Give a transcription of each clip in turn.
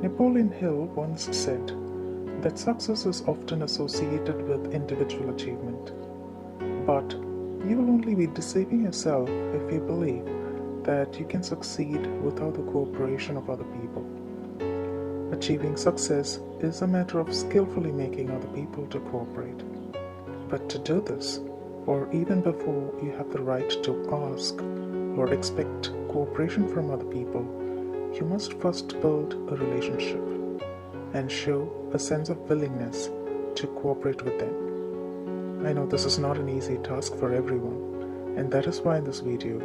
Napoleon Hill once said that success is often associated with individual achievement, but you will only be deceiving yourself if you believe that you can succeed without the cooperation of other people. Achieving success is a matter of skillfully making other people to cooperate. But to do this, or even before you have the right to ask or expect cooperation from other people, you must first build a relationship and show a sense of willingness to cooperate with them. I know this is not an easy task for everyone, and that is why in this video,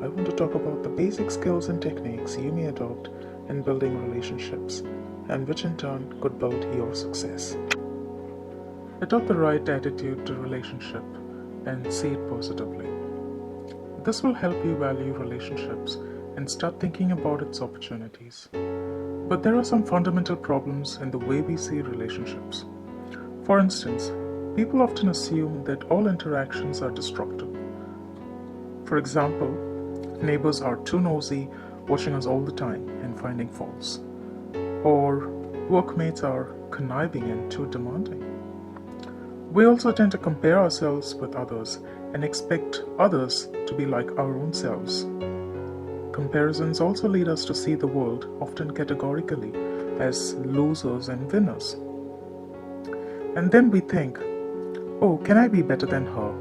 I want to talk about the basic skills and techniques you may adopt in building relationships, and which in turn could build your success. Adopt the right attitude to relationship and see it positively. This will help you value relationships and start thinking about its opportunities. But there are some fundamental problems in the way we see relationships. For instance, people often assume that all interactions are destructive. For example, neighbors are too nosy, watching us all the time and finding faults. Or workmates are conniving and too demanding. We also tend to compare ourselves with others and expect others to be like our own selves. Comparisons also lead us to see the world, often categorically, as losers and winners. And then we think, oh, can I be better than her?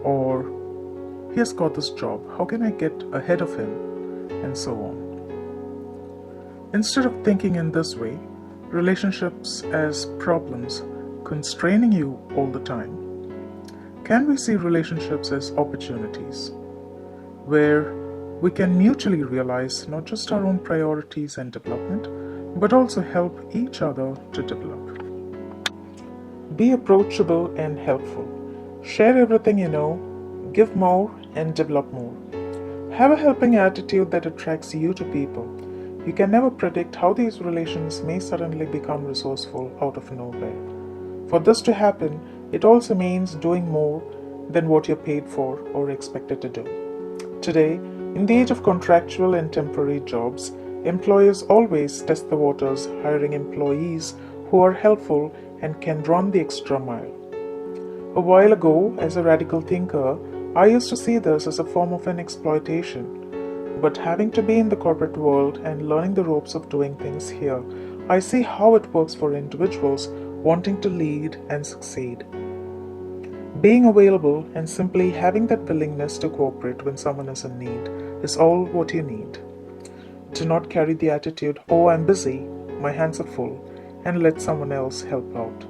Or, he has got this job, how can I get ahead of him? And so on. Instead of thinking in this way, relationships as problems constraining you all the time, can we see relationships as opportunities, where we can mutually realize not just our own priorities and development, but also help each other to develop. Be approachable and helpful. Share everything you know, give more, and develop more. Have a helping attitude that attracts you to people. You can never predict how these relations may suddenly become resourceful out of nowhere. For this to happen, it also means doing more than what you're paid for or expected to do. Today, in the age of contractual and temporary jobs, employers always test the waters, hiring employees who are helpful and can run the extra mile. A while ago, as a radical thinker, I used to see this as a form of an exploitation. But having to be in the corporate world and learning the ropes of doing things here, I see how it works for individuals wanting to lead and succeed. Being available and simply having that willingness to cooperate when someone is in need is all what you need. Do not carry the attitude, oh, I'm busy, my hands are full, and let someone else help out.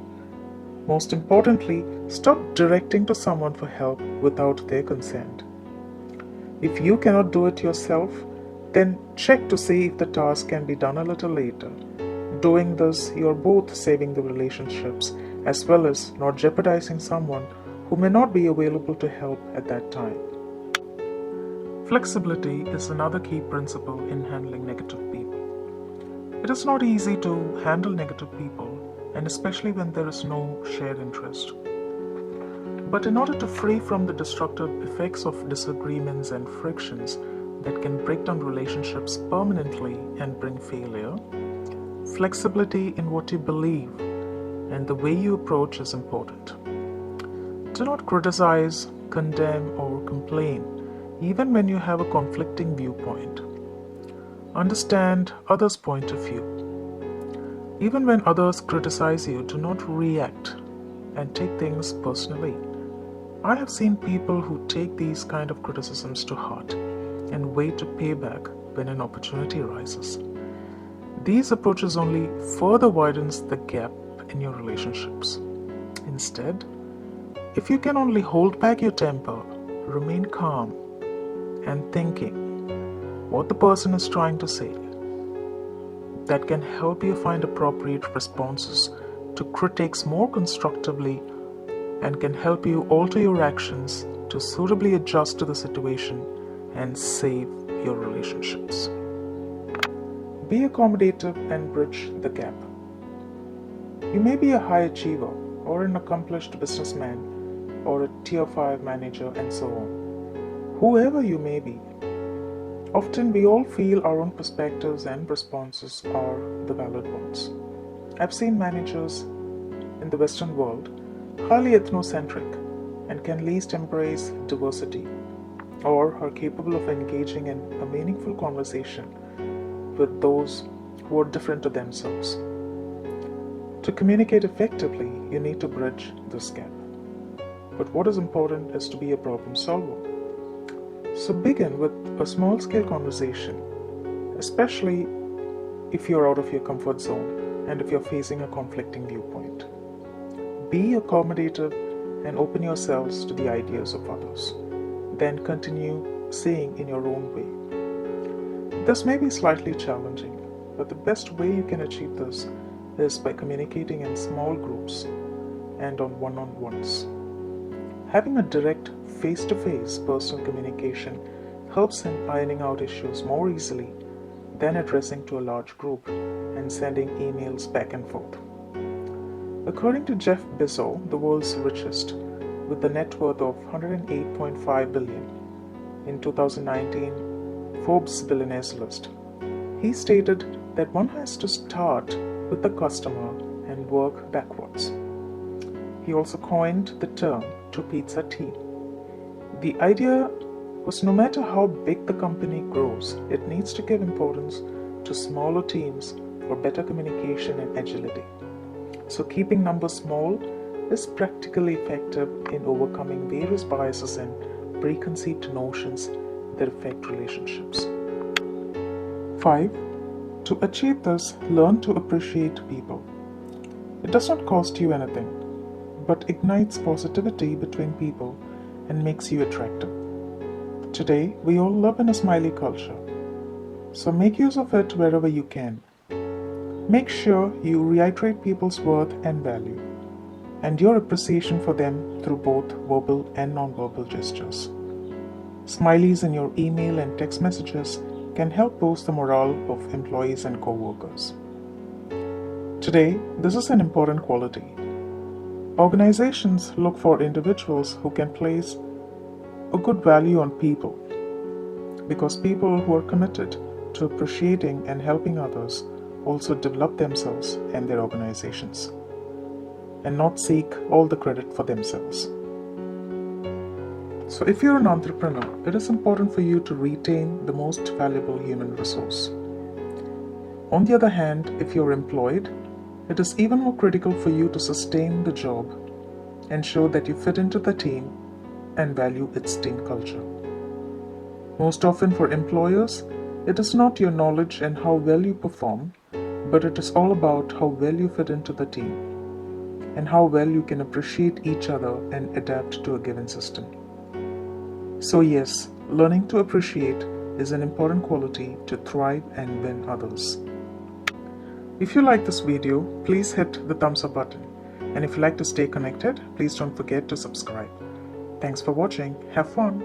Most importantly, stop directing to someone for help without their consent. If you cannot do it yourself, then check to see if the task can be done a little later. Doing this, you are both saving the relationships as well as not jeopardizing someone who may not be available to help at that time. Flexibility is another key principle in handling negative people. It is not easy to handle negative people, and especially when there is no shared interest. But in order to free from the destructive effects of disagreements and frictions that can break down relationships permanently and bring failure, flexibility in what you believe and the way you approach is important. Do not criticize, condemn, or complain, even when you have a conflicting viewpoint. Understand others' point of view. Even when others criticize you, do not react and take things personally. I have seen people who take these kind of criticisms to heart and wait to pay back when an opportunity arises. These approaches only further widens the gap in your relationships. Instead, if you can only hold back your temper, remain calm and thinking what the person is trying to say, that can help you find appropriate responses to critiques more constructively and can help you alter your actions to suitably adjust to the situation and save your relationships. Be accommodative and bridge the gap. You may be a high achiever or an accomplished businessman or a tier 5 manager and so on. Whoever you may be, Often we all feel our own perspectives and responses are the valid ones. I've seen managers in the Western world highly ethnocentric and can least embrace diversity, or are capable of engaging in a meaningful conversation with those who are different to themselves. To communicate effectively, you need to bridge this gap. But what is important is to be a problem solver. So begin with a small scale conversation, especially if you're out of your comfort zone and if you're facing a conflicting viewpoint. Be accommodative and open yourselves to the ideas of others. Then continue saying in your own way. This may be slightly challenging, but the best way you can achieve this is by communicating in small groups and on one-on-ones. Having a direct face-to-face personal communication helps in ironing out issues more easily than addressing to a large group and sending emails back and forth. According to Jeff Bezos, the world's richest, with a net worth of $108.5 billion in 2019 Forbes billionaires list, he stated that one has to start with the customer and work backwards. He also coined the term "two pizza team." The idea was no matter how big the company grows, it needs to give importance to smaller teams for better communication and agility. So keeping numbers small is practically effective in overcoming various biases and preconceived notions that affect relationships. 5. To achieve this, learn to appreciate people. It does not cost you anything, but ignites positivity between people and makes you attractive. Today, we all live in a smiley culture, so make use of it wherever you can. Make sure you reiterate people's worth and value, and your appreciation for them through both verbal and non-verbal gestures. Smileys in your email and text messages can help boost the morale of employees and co-workers. Today, this is an important quality. Organizations look for individuals who can place a good value on people, because people who are committed to appreciating and helping others also develop themselves and their organizations, and not seek all the credit for themselves. So if you're an entrepreneur, it is important for you to retain the most valuable human resource. On the other hand, if you're employed, it is even more critical for you to sustain the job and show that you fit into the team and value its team culture. Most often for employers, it is not your knowledge and how well you perform, but it is all about how well you fit into the team and how well you can appreciate each other and adapt to a given system. So yes, learning to appreciate is an important quality to thrive and win others. If you like this video, please hit the thumbs up button. And if you like to stay connected, please don't forget to subscribe. Thanks for watching. Have fun.